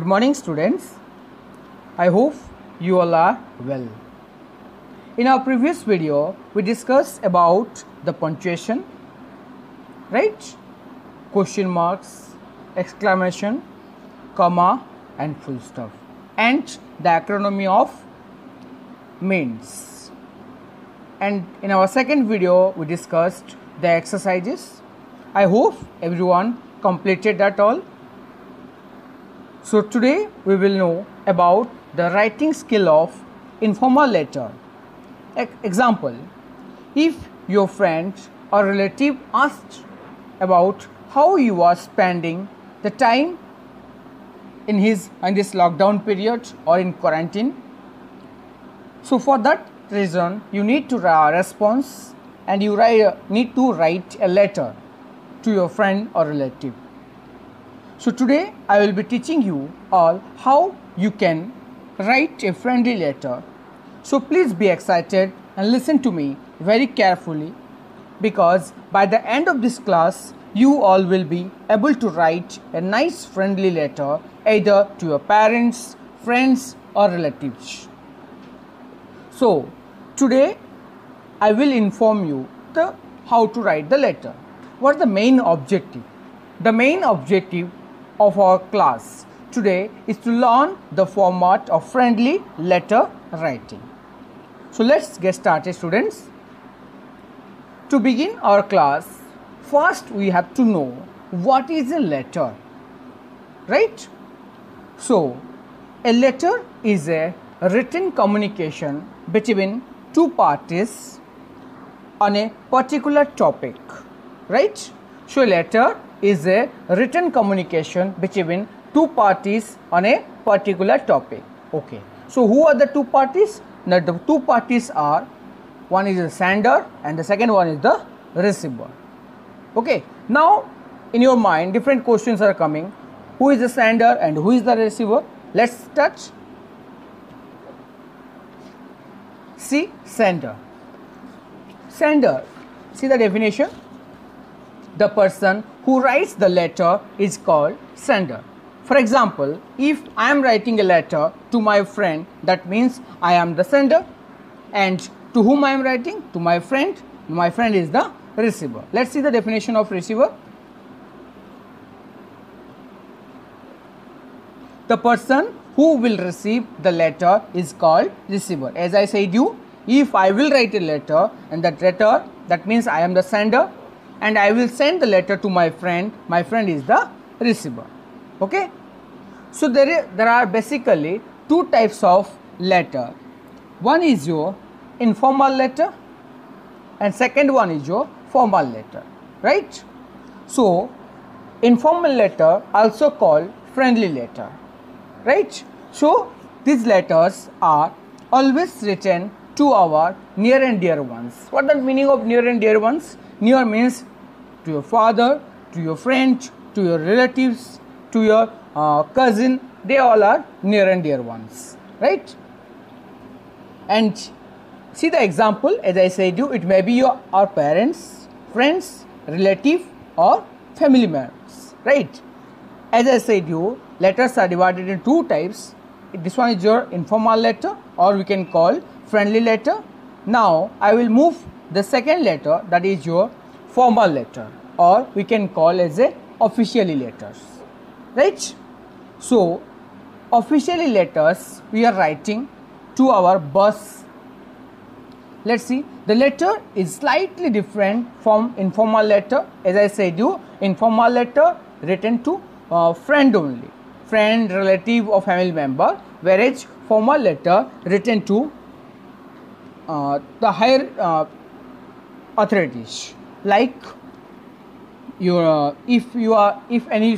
morning, students. I hope you all are well. In our previous video, we discussed about the punctuation, right? Question marks, exclamation, comma and full stop, and the acronym of means. And in our second video, we discussed the exercises. I hope everyone completed that all. So today we will know about the writing skill of informal letter. Example, if your friend or relative asked about how you are spending the time in this lockdown period or in quarantine, so for that reason you need to respond and you need to write a letter to your friend or relative. So today I will be teaching you all how you can write a friendly letter. So please be excited and listen to me very carefully, because by the end of this class you all will be able to write a nice friendly letter either to your parents, friends or relatives. So today I will inform you how to write the letter. What is the main objective? The main objective of our class today is to learn the format of friendly letter writing. So let's get started, students. To begin our class, first we have to know what is a letter, right? So a letter is a written communication between two parties on a particular topic, right? So a letter is a written communication between two parties on a particular topic. Okay, so who are the two parties? Now the two parties are, one is the sender and the second one is the receiver. Okay, now in your mind different questions are coming. Who is the sender and who is the receiver? Let's start. See, sender. Sender, see the definition. The person who writes the letter is called sender. For example, if I am writing a letter to my friend, that means I am the sender, and to whom I am writing? To my friend is the receiver. Let's see the definition of receiver. The person who will receive the letter is called receiver. As I said you, if I will write a letter and that letter, that means I am the sender, and I will send the letter to my friend is the receiver. Okay, so there are basically two types of letter. One is your informal letter and second one is your formal letter, right? So informal letter also called friendly letter, right? So these letters are always written to our near and dear ones. What is the meaning of near and dear ones? Near means to your father, to your friend, to your relatives, to your cousin. They all are near and dear ones, right? And see the example, as I said you, it may be our parents, friends, relative or family members, right? As I said you, letters are divided in two types. This one is your informal letter, or we can call friendly letter. Now I will move the second letter, that is your formal letter, or we can call as a officially letters, right? So officially letters we are writing to our boss. Let's see, the letter is slightly different from informal letter. As I said you, informal letter written to friend only, friend, relative or family member, whereas formal letter written to the higher authorities, like your if any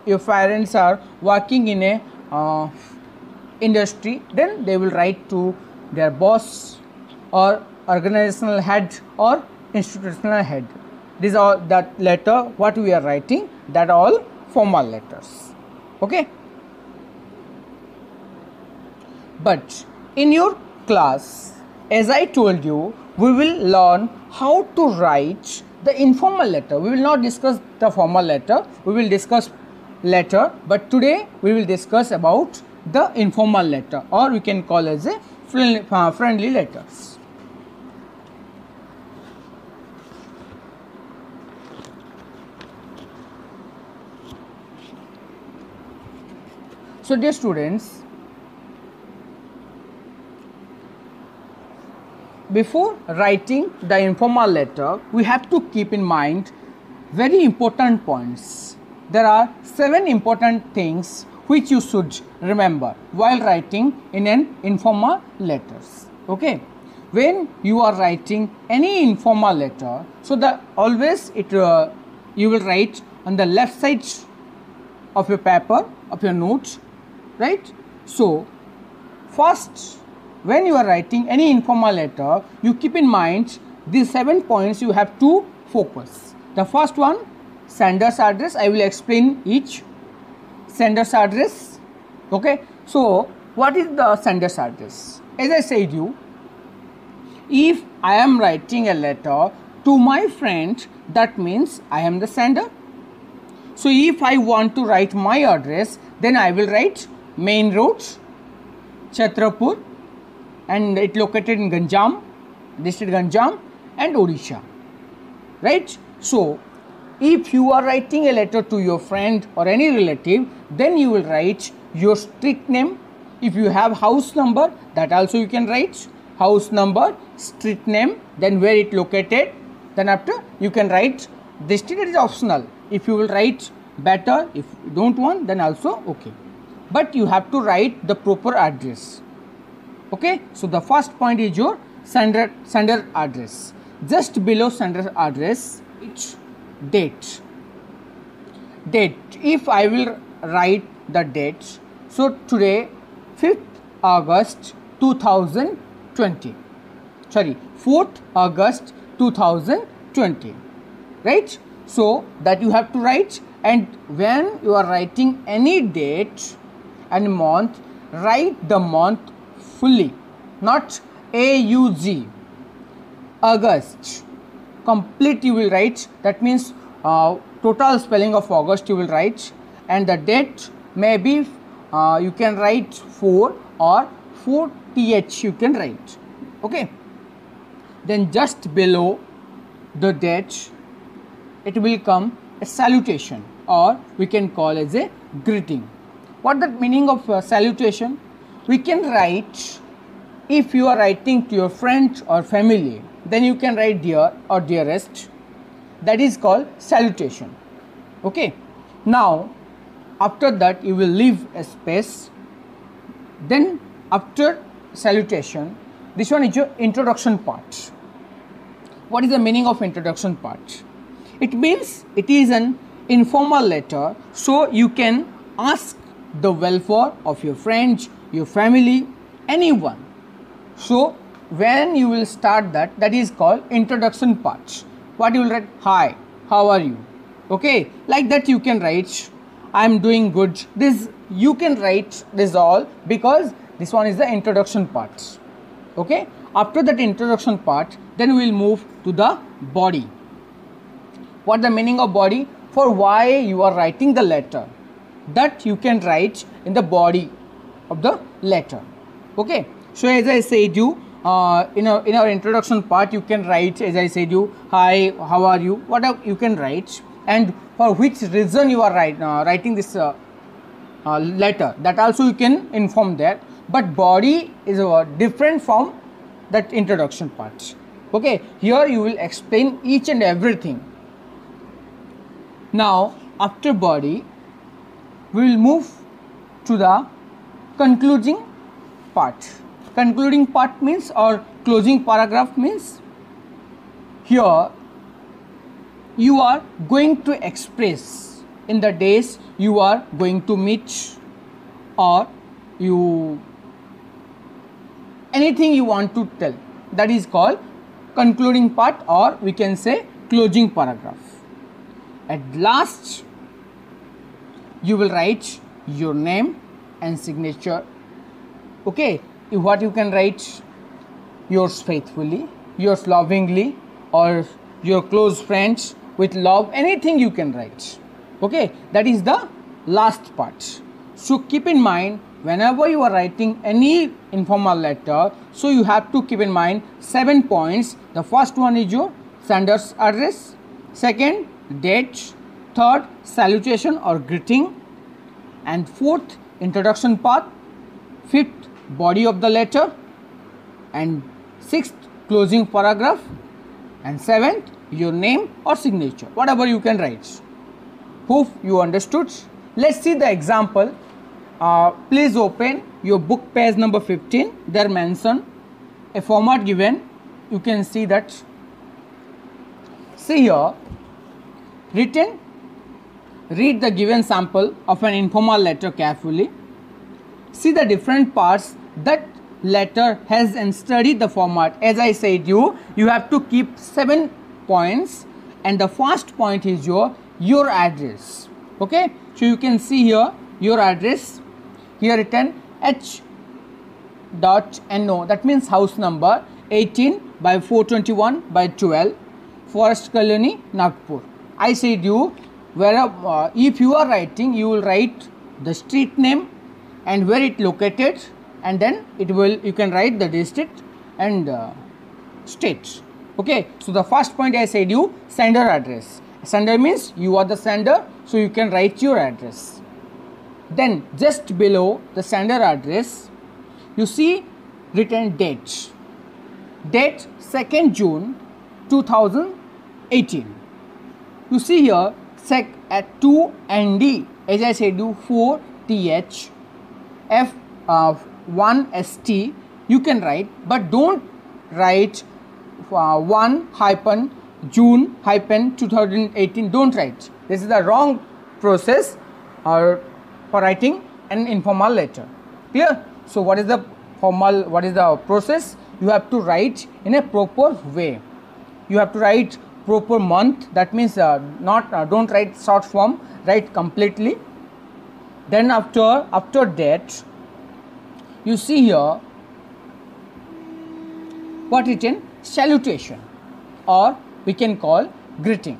your parents are working in a industry, then they will write to their boss or organizational head or institutional head. These are that letter what we are writing, that all formal letters. Okay, but in your class, as I told you, we will learn how to write the informal letter. We will not discuss the formal letter. We will discuss letter, but today we will discuss about the informal letter, or we can call as a friendly letters. So dear students, before writing the informal letter, we have to keep in mind very important points. There are 7 important things which you should remember while writing in an informal letters. Okay, when you are writing any informal letter, so that always you will write on the left side of your paper, of your notes, right? So first, when you are writing any informal letter, you keep in mind these 7 points you have to focus. The first one, sender's address. I will explain each. Sender's address. Okay, so what is the sender's address? As I said you, if I am writing a letter to my friend, that means I am the sender. So if I want to write my address, then I will write Main Road, Chhatrapur, and it located in Ganjam, district Ganjam and Odisha, right? So if you are writing a letter to your friend or any relative, then you will write your street name. If you have house number, that also you can write house number, street name, then where it located. Then after you can write district. It is optional. If you will write better, if you don't want, then also okay. But you have to write the proper address. Okay, so the first point is your sender address. Just below sender address, it's date. If I will write the date, so today 5th August 2020, sorry, 4th August 2020, right? So that you have to write, and when you are writing any date and month, write the month fully, not AUG, August, complete you will write. That means total spelling of August you will write, and the date may be you can write 4 or 4th you can write. Okay, then just below the date it will come a salutation, or we can call as a greeting. What the meaning of salutation? We can write, if you are writing to your friend or family, then you can write dear or dearest. That is called salutation. Okay, now after that you will leave a space. Then after salutation, this one is your introduction part. What is the meaning of introduction part? It means it is an informal letter, so you can ask the welfare of your friends, your family, anyone. So when you will start that, that is called introduction part. What you will write? Hi, how are you? Okay, like that you can write I am doing good. This you can write this all, because this one is the introduction part. Okay, after that introduction part, then we will move to the body. What the meaning of body? For why you are writing the letter, that you can write in the body of the letter. Okay, so as I said you, in our introduction part, you can write, as I said you, hi, how are you, whatever you can write, and for which reason you are writing this letter, that also you can inform that. But body is different from that introduction part. Okay, here you will explain each and everything. Now after body, we will move to the concluding part. Concluding part means, or closing paragraph means, here you are going to express in the days you are going to meet, or you anything you want to tell. That is called concluding part, or we can say closing paragraph. At last, you will write your name and signature. Okay, what you can write? Yours faithfully, yours lovingly, or your close friends with love. Anything you can write. Okay, that is the last part. So keep in mind, whenever you are writing any informal letter, so you have to keep in mind 7 points. The first one is your sender's address, second, date, third, salutation or greeting, and fourth, introduction part, fifth, body of the letter, and sixth, closing paragraph, and seventh, your name or signature, whatever you can write. Hope you understood. Let's see the example. Please open your book page number 15. There mentioned a format given. You can see that. See here, written. Read the given sample of an informal letter carefully. See the different parts that letter has and study the format. As I said you have to keep 7 points, and the first point is your address. Okay, so you can see here your address. Here written H.NO, that means house number 18 by 421 by 12, Forest Colony, Nagpur. I said you, where if you are writing, you will write the street name and where it located, and then you can write the district and state. Okay, so the first point I said you, sender address. Sender means you are the sender, so you can write your address. Then just below the sender address, you see written date. Date 2nd June 2018. You see here sec at 2 ND, as I said you, 4 TH F 1 ST. You can write, but don't write 1 hyphen June hyphen 2018. Don't write. This is the wrong process for writing an informal letter. Clear? So what is the process? You have to write in a proper way. You have to write proper month. That means don't write short form, write completely. Then after that, you see here what written, salutation, or we can call greeting.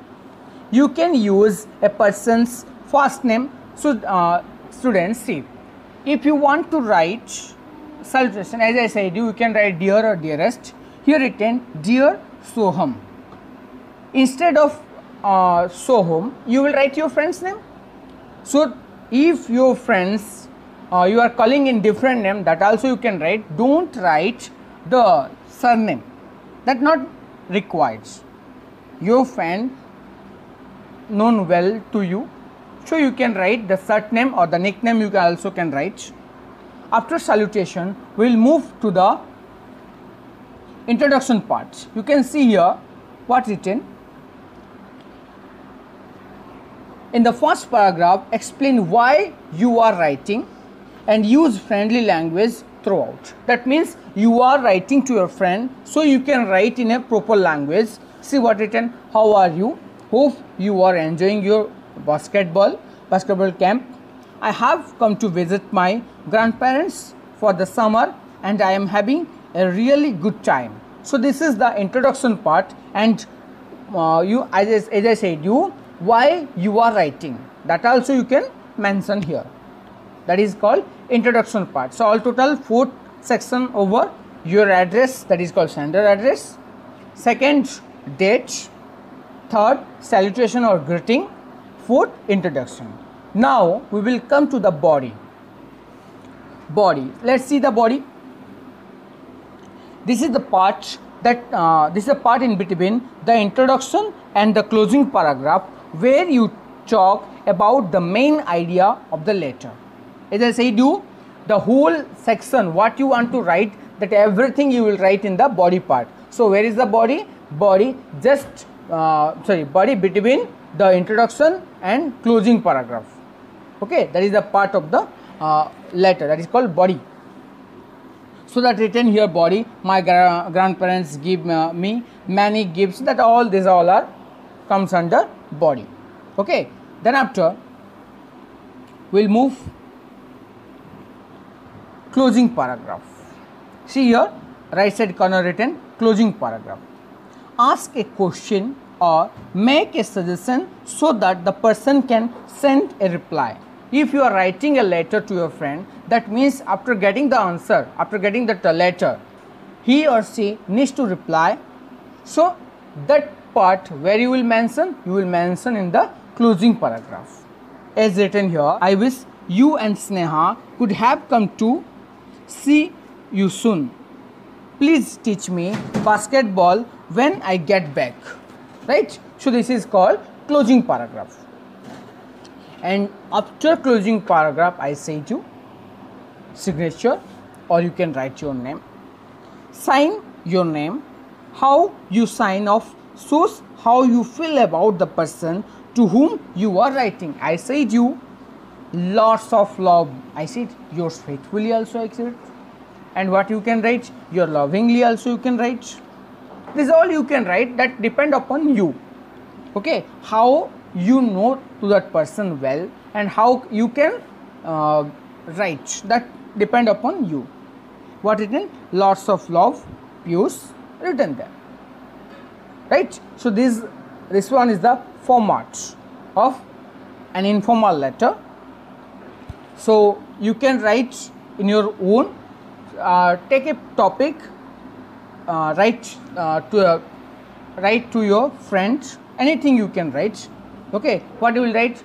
You can use a person's first name. So students, see, if you want to write salutation, as I said you can write dear or dearest. Here written dear Soham. Instead of Soham, you will write your friend's name. So if your friends you are calling in different name, that also you can write. Don't write the surname, that not required. Your friend known well to you, so you can write the surname or the nickname. You can also write. After salutation, we will move to the introduction part. You can see here what written. In the first paragraph, explain why you are writing and use friendly language throughout. That means you are writing to your friend, so you can write in a proper language. See what written. How are you? Hope you are enjoying your basketball camp. I have come to visit my grandparents for the summer and I am having a really good time. So this is the introduction part, and as I said you, why you are writing, that also you can mention here. That is called introduction part. So all total 4 section over your address, that is called sender address. Second, date. Third, salutation or greeting. Fourth, introduction. Now we will come to the body. Let's see the body. This is the part in between the introduction and the closing paragraph, where you talk about the main idea of the letter. As I said you, the whole section what you want to write, that everything you will write in the body part. So where is the body? Body between the introduction and closing paragraph. Okay, that is the part of the letter, that is called body. So that written here, body, my grandparents give me many gifts, that all these all comes under body. Okay, then after we'll move closing paragraph. See here, right side corner written closing paragraph. Ask a question or make a suggestion so that the person can send a reply. if you are writing a letter to your friend, that means after getting the answer, after getting that letter, he or she needs to reply. So that part where you will mention in the closing paragraph. As written here, I wish you and Sneha could have come to see you soon. Please teach me basketball when I get back. Right? So this is called closing paragraph. And after closing paragraph, I say to signature, or you can write your name. Sign your name. How you sign off shows how you feel about the person to whom you are writing. I said you lots of love. I said yours faithfully also I said. And what you can write? Your lovingly also you can write. This is all you can write, that depend upon you. Okay, how you know to that person well and how you can write, that depend upon you. What written? Lots of love, Piyush, written there. Right? So this one is the format of an informal letter. So you can write in your own, take a topic, write to your friend, anything you can write. Okay, what you will write?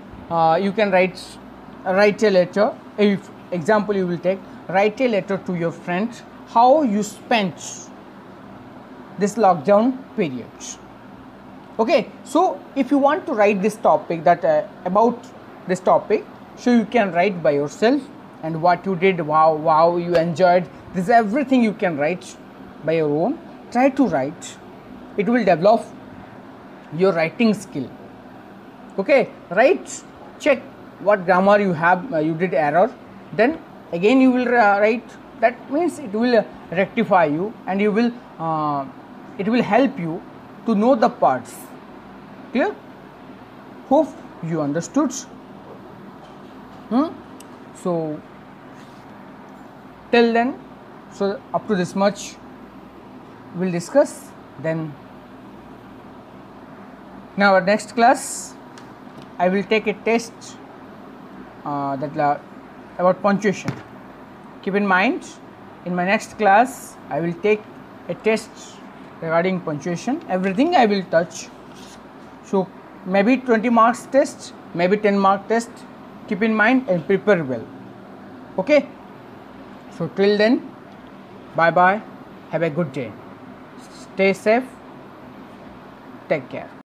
You can write a letter. If example you will take, write a letter to your friend how you spent this lockdown period. Okay, so if you want to write this topic, that about this topic, so you can write by yourself, and what you did, wow you enjoyed this, everything you can write by your own. Try to write, it will develop your writing skill. Okay, write, check what grammar you have, you did error, then again you will write. That means it will rectify you, and you will it will help you to know the parts. Clear? Hope you understood. So till then, so up to this much we'll discuss. Then in our next class I will take a test about punctuation. Keep in mind, in my next class I will take a test regarding punctuation. Everything I will touch. So maybe 20 marks test, maybe 10 mark test. Keep in mind and prepare well. Okay, so till then, bye bye, have a good day, stay safe, take care.